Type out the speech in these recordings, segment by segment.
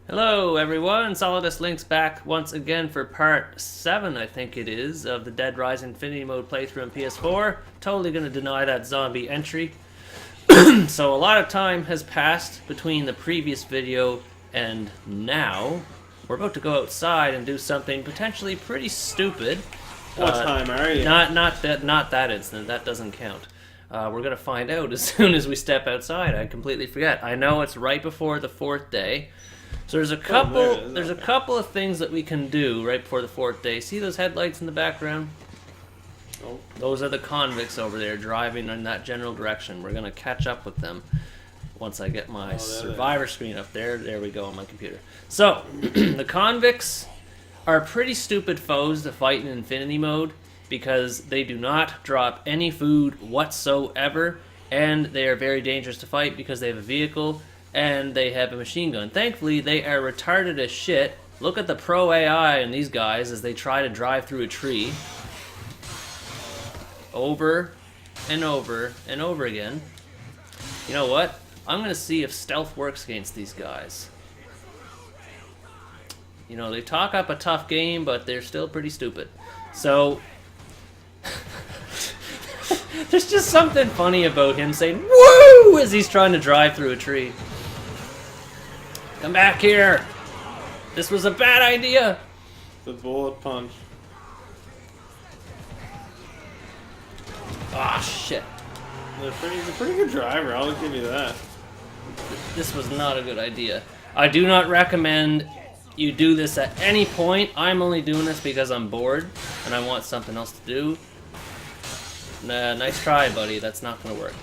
Hello everyone, Solidus Link's back once again for part 7, I think it is, of the Dead Rise Infinity Mode playthrough on PS4. Totally gonna deny that zombie entry. So a lot of time has passed between the previous video and now. We're about to go outside and do something potentially pretty stupid. What time are you? Not that incident, that doesn't count. We're gonna find out as soon as we step outside. I completely forget. I know it's right before the 4th day. So there's a couple of things that we can do right before the 4th day. See those headlights in the background? Oh. Those are the convicts over there driving in that general direction. We're gonna catch up with them once I get my survivor screen up there. There we go on my computer. So the convicts are pretty stupid foes to fight in Infinity Mode because they do not drop any food whatsoever, and they are very dangerous to fight because they have a vehicle and they have a machine gun. Thankfully, they are retarded as shit. Look at the pro AI in these guys as they try to drive through a tree. Over and over and over again. You know what? I'm going to see if stealth works against these guys. You know, they talk up a tough game, but they're still pretty stupid. So, there's just something funny about him saying, "Woo!" as he's trying to drive through a tree. Come back here! This was a bad idea! The bullet punch. Ah, shit. He's a pretty good driver, I'll give you that. This was not a good idea. I do not recommend you do this at any point. I'm only doing this because I'm bored and I want something else to do. Nah, nice try, buddy. That's not going to work.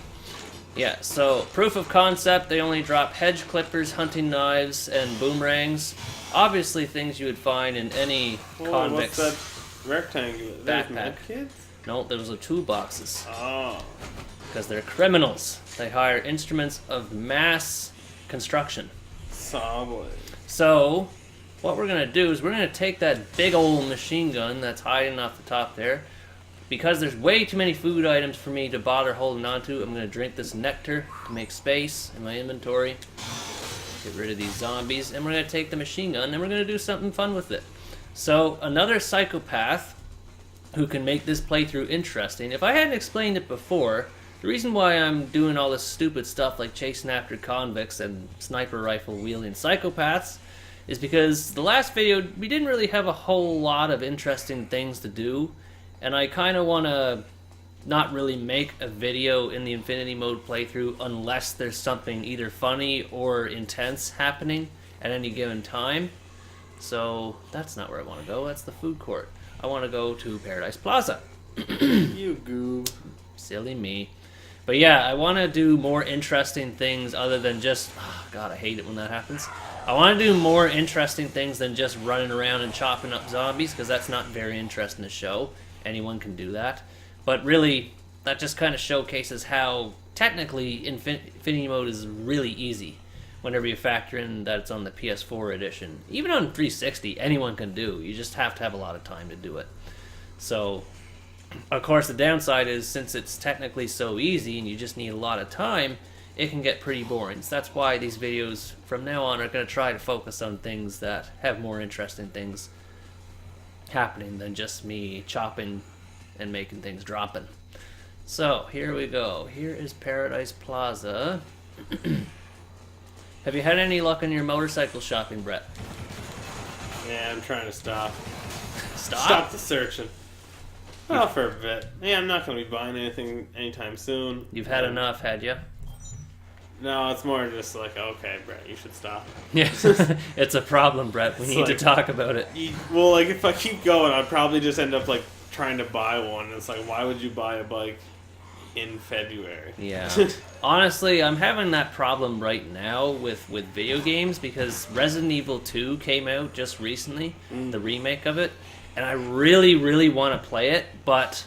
Yeah, so proof of concept, they only drop hedge clippers, hunting knives, and boomerangs. Obviously things you would find in any convict's what's that rectangle? backpack. Kids? No, those are toolboxes. Oh. Because they're criminals. They hire instruments of mass construction. Saw blade. So, what we're going to do is we're going to take that big old machine gun that's hiding off the top there. Because there's way too many food items for me to bother holding on to, I'm going to drink this nectar to make space in my inventory. Get rid of these zombies. And we're going to take the machine gun and we're going to do something fun with it. So, another psychopath who can make this playthrough interesting. If I hadn't explained it before, the reason why I'm doing all this stupid stuff like chasing after convicts and sniper rifle wielding psychopaths is because the last video we didn't really have a whole lot of interesting things to do, and I kind of want to not really make a video in the Infinity Mode playthrough unless there's something either funny or intense happening at any given time. So that's not where I want to go. That's the food court. I want to go to Paradise Plaza. You goob. Silly me. But yeah, I want to do more interesting things other than just... Oh, God, I hate it when that happens. I want to do more interesting things than just running around and chopping up zombies, because that's not very interesting to show. Anyone can do that. But really, that just kind of showcases how technically Infinity Mode is really easy whenever you factor in that it's on the PS4 edition. Even on 360, anyone can do. You just have to have a lot of time to do it. So... Of course, the downside is, since it's technically so easy and you just need a lot of time, it can get pretty boring. So that's why these videos from now on are going to try to focus on things that have more interesting things happening than just me chopping and making things dropping. So, here we go. Here is Paradise Plaza. Have you had any luck on your motorcycle shopping, Brett? Yeah, I'm trying to stop. Stop the searching. Well, for a bit. Yeah, I'm not going to be buying anything anytime soon. You've had enough, had you? No, it's more just like, okay, Brett, you should stop. Yeah, it's a problem, Brett. We need to talk about it. Well, like, if I keep going, I'd probably just end up, like, trying to buy one. It's like, why would you buy a bike in February? Yeah. Honestly, I'm having that problem right now with video games because Resident Evil 2 came out just recently, the remake of it. And I really, really want to play it, but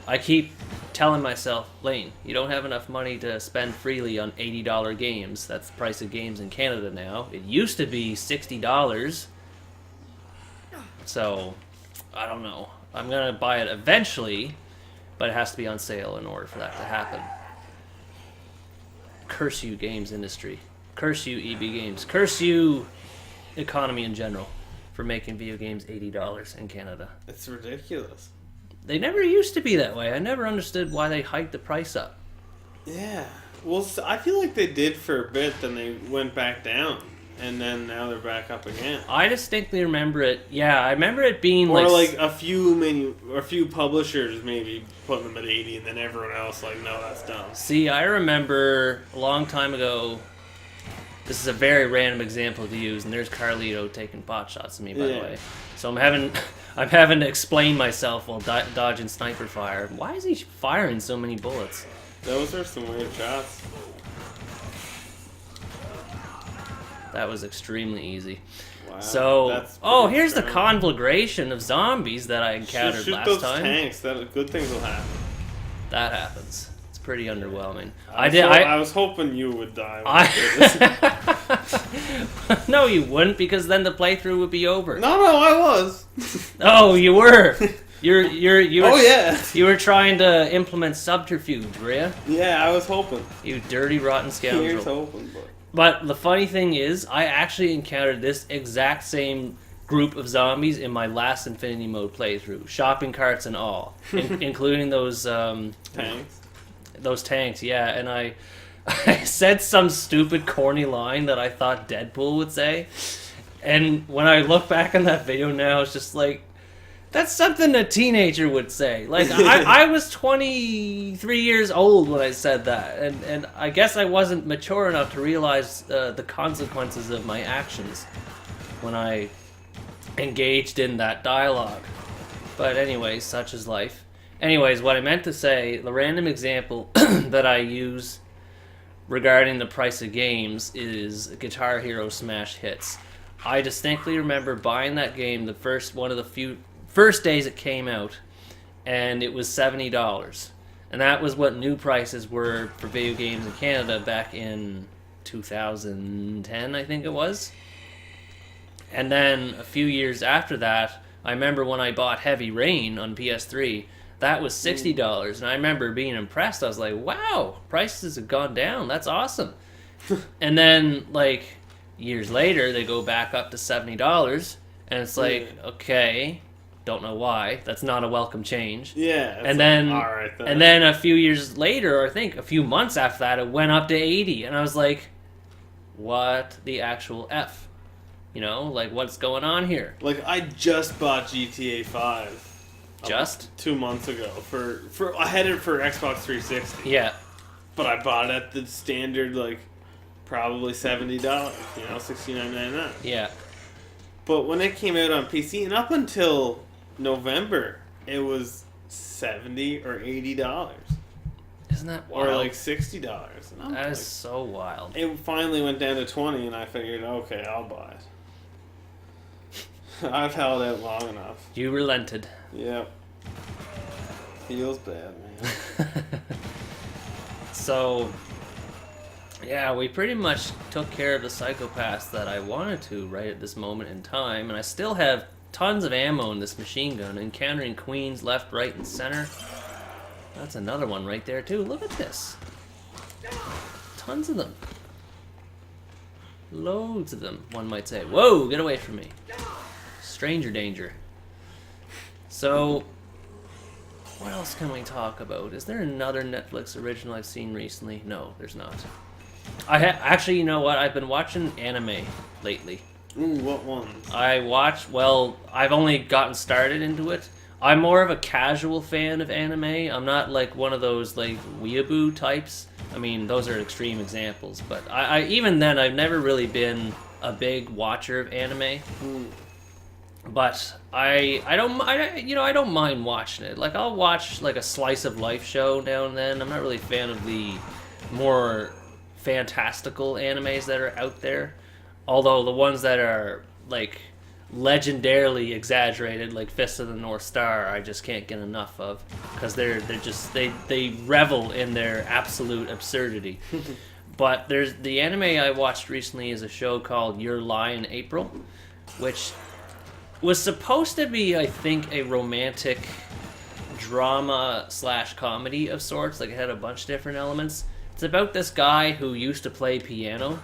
I keep telling myself, Lane, you don't have enough money to spend freely on $80 games. That's the price of games in Canada now. It used to be $60. So, I don't know. I'm going to buy it eventually, but it has to be on sale in order for that to happen. Curse you, games industry. Curse you, EB Games. Curse you, economy in general for making video games $80 in Canada. It's ridiculous. They never used to be that way. I never understood why they hiked the price up. Yeah. Well, I feel like they did for a bit, then they went back down, and then now they're back up again. I distinctly remember it. Yeah, I remember it being or like a few publishers maybe putting them at 80, and then everyone else like, no, that's dumb. See, I remember a long time ago. This is a very random example to use, and there's Carlito taking pot shots at me, by the way. So I'm having to explain myself while dodging sniper fire. Why is he firing so many bullets? Those are some weird shots. That was extremely easy. Wow. So, here's the conflagration of zombies that I encountered shoot last those time. Tanks. Good things will happen. That happens. It's pretty underwhelming. I was hoping you would die. No, you wouldn't, because then the playthrough would be over. No, I was. Oh, you were. You were. Oh yeah. You were trying to implement subterfuge, were you? Yeah, I was hoping. You dirty, rotten scoundrel. Here's hoping, But the funny thing is, I actually encountered this exact same group of zombies in my last Infinity Mode playthrough, shopping carts and all, including those tanks. Those tanks, yeah. And I said some stupid, corny line that I thought Deadpool would say. And when I look back on that video now, it's just like, that's something a teenager would say. Like, I was 23 years old when I said that. And I guess I wasn't mature enough to realize the consequences of my actions when I engaged in that dialogue. But anyways, such is life. Anyways, what I meant to say, the random example that I use regarding the price of games is Guitar Hero Smash Hits. I distinctly remember buying that game one of the first days it came out, and it was $70. And that was what new prices were for video games in Canada back in 2010, I think it was. And then a few years after that, I remember when I bought Heavy Rain on PS3, that was $60. And I remember being impressed. I was like, wow, prices have gone down. That's awesome. And then, like, years later, they go back up to $70. And it's like, okay, don't know why. That's not a welcome change. Yeah. And then, all right, then. And then a few years later, or I think a few months after that, it went up to 80. And I was like, what the actual F? You know, like, what's going on here? Like, I just bought GTA 5. Just? 2 months ago. I had it for Xbox 360. Yeah. But I bought it at the standard, like, probably $70, $69.99. Yeah. But when it came out on PC, and up until November, it was $70 or $80. Isn't that wild? Or like $60. That is so wild. It finally went down to 20, and I figured, okay, I'll buy it. I've held out long enough. You relented. Yep. Feels bad, man. So, yeah, we pretty much took care of the psychopaths that I wanted to right at this moment in time, and I still have tons of ammo in this machine gun, encountering queens left, right, and center. That's another one right there, too. Look at this. Tons of them. Loads of them, one might say. Whoa, get away from me. Stranger danger. So, what else can we talk about? Is there another Netflix original I've seen recently? No, there's not. Actually, you know what? I've been watching anime lately. Ooh, what ones? I've only gotten started into it. I'm more of a casual fan of anime. I'm not like one of those like weeaboo types. I mean, those are extreme examples, but I even then I've never really been a big watcher of anime. But I don't mind watching it. Like, I'll watch like a slice of life show now and then. I'm not really a fan of the more fantastical animes that are out there. Although the ones that are like legendarily exaggerated, like Fist of the North Star, I just can't get enough of, because they revel in their absolute absurdity. But there's the anime I watched recently is a show called Your Lie in April, which was supposed to be, I think, a romantic drama / comedy of sorts. Like, it had a bunch of different elements. It's about this guy who used to play piano,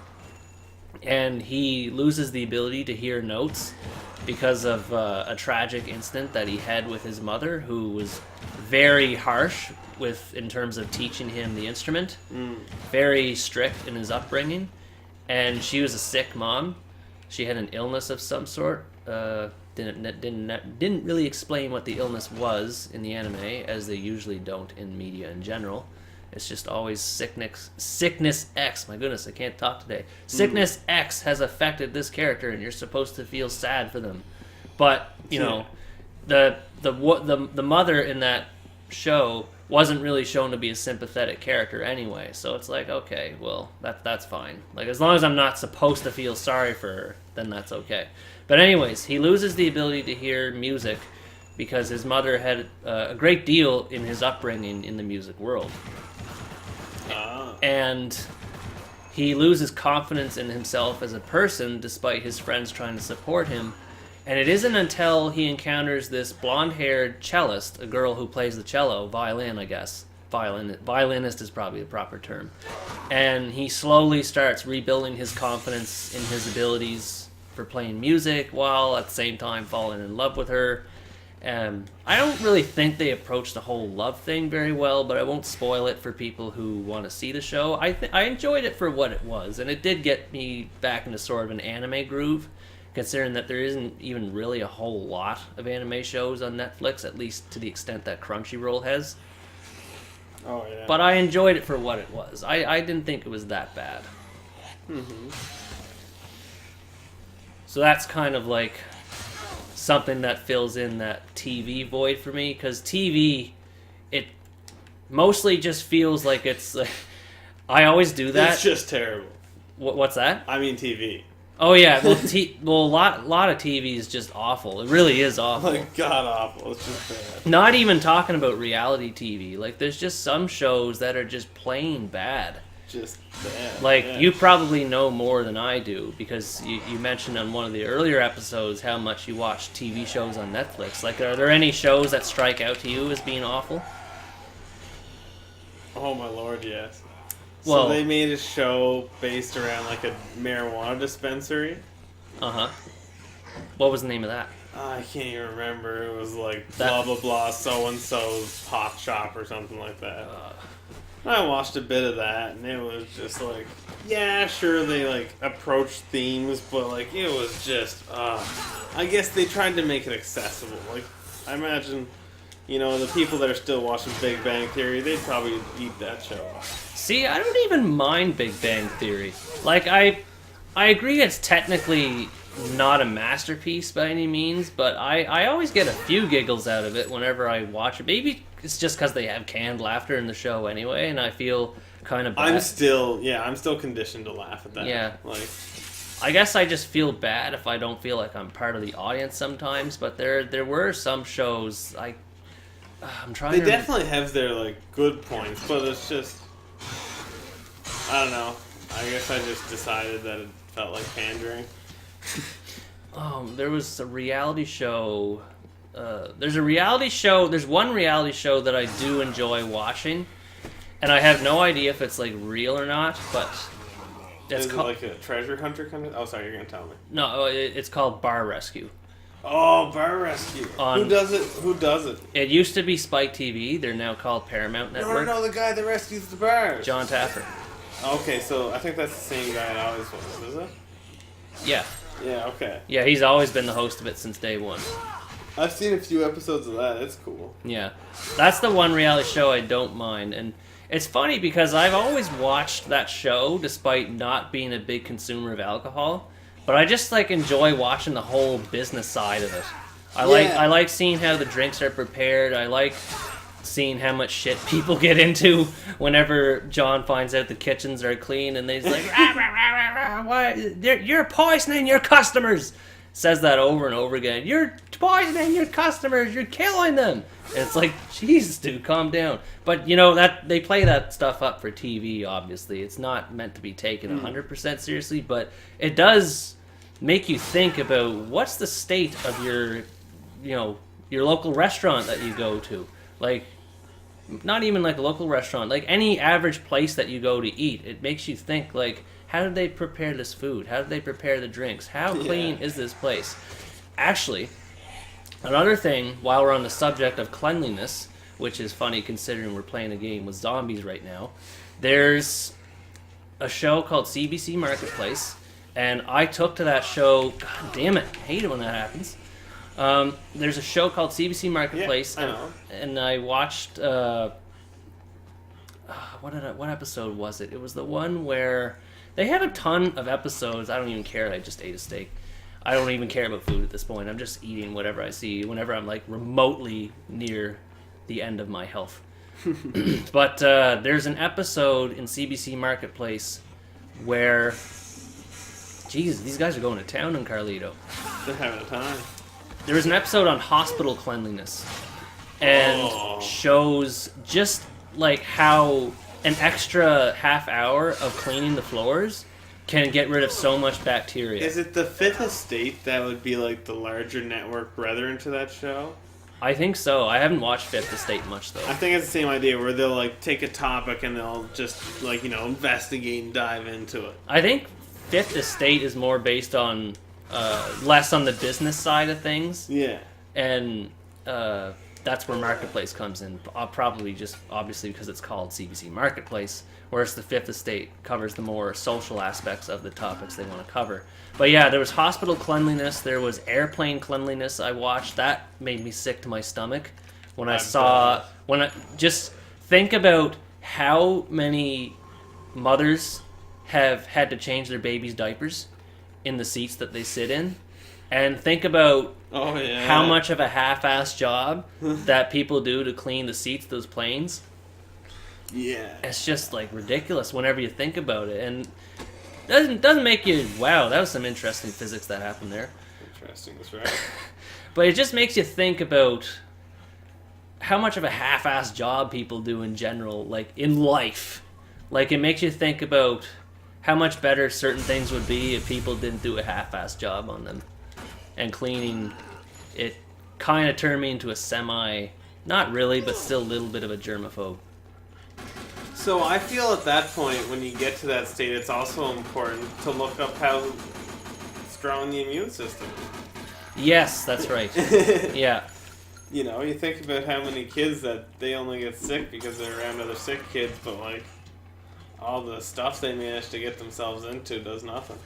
and he loses the ability to hear notes because of a tragic incident that he had with his mother, who was very harsh in terms of teaching him the instrument, very strict in his upbringing, and she was a sick mom. She had an illness of some sort. Didn't really explain what the illness was in the anime, as they usually don't in media in general. It's just always sickness X. My goodness, I can't talk today. Sickness X has affected this character, and you're supposed to feel sad for them. But you know, the mother in that show wasn't really shown to be a sympathetic character anyway. So it's like, okay, well, that's fine. Like, as long as I'm not supposed to feel sorry for her, then that's okay. But anyways, he loses the ability to hear music because his mother had a great deal in his upbringing in the music world. And he loses confidence in himself as a person despite his friends trying to support him. And it isn't until he encounters this blonde-haired cellist, a girl who plays the cello, violin, I guess. Violinist is probably the proper term. And he slowly starts rebuilding his confidence in his abilities for playing music, while at the same time falling in love with her. I don't really think they approached the whole love thing very well, but I won't spoil it for people who want to see the show. I enjoyed it for what it was, and it did get me back into sort of an anime groove, considering that there isn't even really a whole lot of anime shows on Netflix, at least to the extent that Crunchyroll has. Oh, yeah. But I enjoyed it for what it was. I didn't think it was that bad. Mm-hmm. So that's kind of like something that fills in that TV void for me, because TV, it mostly just feels like it's like, I always do that. It's just terrible. What's that? I mean TV. Oh yeah, well, a lot of TV is just awful. It really is awful. Like, god awful. It's just bad. Not even talking about reality TV. Like, there's just some shows that are just plain bad. Just bad. Like, yeah. you probably know more than I do, because you mentioned on one of the earlier episodes how much you watch TV shows on Netflix. Like, are there any shows that strike out to you as being awful? Oh my lord, yes. Well, so they made a show based around like a marijuana dispensary. Uh-huh. What was the name of that? I can't even remember. It was like blah blah blah so-and-so's pot shop or something like that. I watched a bit of that, and it was just like, yeah, sure, they like approached themes, but like it was just, I guess they tried to make it accessible. Like, I imagine, you know, the people that are still watching Big Bang Theory, they'd probably eat that show up. See, I don't even mind Big Bang Theory. Like, I agree it's technically not a masterpiece by any means, but I always get a few giggles out of it whenever I watch it. Maybe it's just because they have canned laughter in the show anyway, and I feel kind of bad. I'm still conditioned to laugh at that. Yeah. Like, I guess I just feel bad if I don't feel like I'm part of the audience sometimes, but there were some shows, I'm trying they to... definitely have their, like, good points, but it's just, I don't know. I guess I just decided that it felt like pandering. There was a reality show. There's one reality show that I do enjoy watching, and I have no idea if it's like real or not, but Is it like a treasure hunter kind of? Oh, sorry, you're gonna tell me. No, it's called Bar Rescue. Oh, Bar Rescue. Who does it? It used to be Spike TV. They're now called Paramount Network. No, the guy that rescues the bars. John Taffer. Okay, so I think that's the same guy it always was, is it? Yeah. Yeah, okay. Yeah, he's always been the host of it since day one. I've seen a few episodes of that. It's cool. Yeah. That's the one reality show I don't mind. And it's funny because I've always watched that show despite not being a big consumer of alcohol. But I just like enjoy watching the whole business side of it. I like seeing how the drinks are prepared. I like seeing how much shit people get into whenever John finds out the kitchens are clean, and he's like, rah, rah, rah, rah, rah, why? You're poisoning your customers. Says that over and over again. You're poisoning your customers. You're killing them. And it's like, Jesus, dude, calm down. But you know that they play that stuff up for TV. Obviously, it's not meant to be taken 100% seriously, but it does make you think about what's the state of your local restaurant that you go to. Like, not even like a local restaurant, like any average place that you go to eat, it makes you think like, how did they prepare this food? How did they prepare the drinks? How clean is this place? Actually, another thing, while we're on the subject of cleanliness, which is funny considering we're playing a game with zombies right now, there's a show called CBC Marketplace, and I took to that show. God damn it, I hate it when that happens. There's a show called CBC Marketplace, and I watched. What episode was it? It was the one where they have a ton of episodes. I don't even care. I just ate a steak. I don't even care about food at this point. I'm just eating whatever I see whenever I'm like remotely near the end of my health. But there's an episode in CBC Marketplace where, Jesus, these guys are going to town in Carlito. They're having a time. There was an episode on hospital cleanliness, and shows just like how an extra half hour of cleaning the floors can get rid of so much bacteria. Is it the Fifth Estate that would be like the larger network brethren to that show? I think so. I haven't watched Fifth Estate much, though. I think it's the same idea where they'll like take a topic and they'll just like, you know, investigate and dive into it. I think Fifth Estate is more based on less on the business side of things. Yeah. And that's where Marketplace comes in. Probably just obviously because it's called CBC Marketplace, whereas the Fifth Estate covers the more social aspects of the topics they want to cover. But yeah, there was hospital cleanliness, there was airplane cleanliness I watched. That made me sick to my stomach when I just think about how many mothers have had to change their babies' diapers in the seats that they sit in, and think about how much of a half-ass job that people do to clean the seats of those planes. Yeah. It's just like ridiculous whenever you think about it, and doesn't make you, wow, that was some interesting physics that happened there. Interesting, that's right. But it just makes you think about how much of a half-ass job people do in general, like in life. Like it makes you think about how much better certain things would be if people didn't do a half-ass job on them. And cleaning, it kind of turned me into a semi, not really, but still a little bit of a germaphobe. So I feel at that point, when you get to that state, it's also important to look up how strong the immune system is. Yes, that's right. Yeah. You know, you think about how many kids that they only get sick because they're around other sick kids, but like all the stuff they manage to get themselves into does nothing.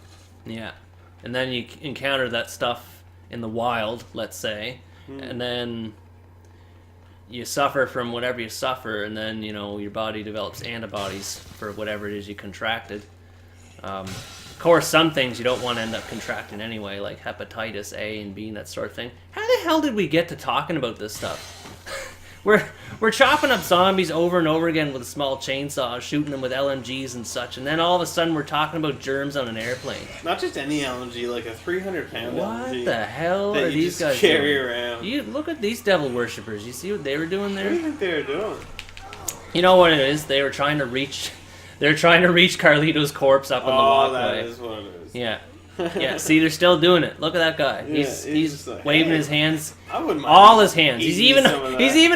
Yeah. And then you encounter that stuff in the wild, let's say, and then you suffer from whatever you suffer, and then, you know, your body develops antibodies for whatever it is you contracted. Of course, some things you don't want to end up contracting anyway, like hepatitis A and B and that sort of thing. How the hell did we get to talking about this stuff? We're chopping up zombies over and over again with a small chainsaw, shooting them with LMGs and such, and then all of a sudden we're talking about germs on an airplane. Not just any LMG, like a 300-pound LMG. What the hell are these guys carry doing? Around? You look at these devil worshippers. You see what they were doing there? What do you think they were doing? You know what it is? They were trying to reach. They're trying to reach Carlito's corpse up on the walkway. Oh, that is what it is. Yeah. Yeah, see, they're still doing it. Look at that guy. He's like, waving his hands. I wouldn't mind all his hands. He's even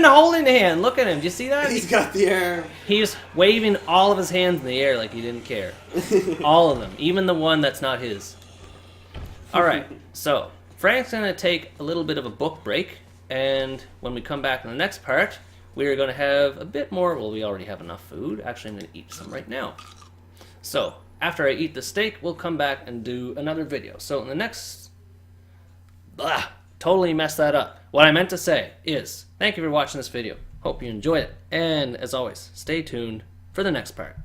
holding the hand. Look at him. Do you see that? He's got the arm. He's waving all of his hands in the air like he didn't care. All of them. Even the one that's not his. Alright, so Frank's going to take a little bit of a book break, and when we come back in the next part, we're going to have a bit more. Well, we already have enough food. Actually, I'm going to eat some right now. So, after I eat the steak, we'll come back and do another video. So in the next... totally messed that up. What I meant to say is, thank you for watching this video. Hope you enjoyed it. And as always, stay tuned for the next part.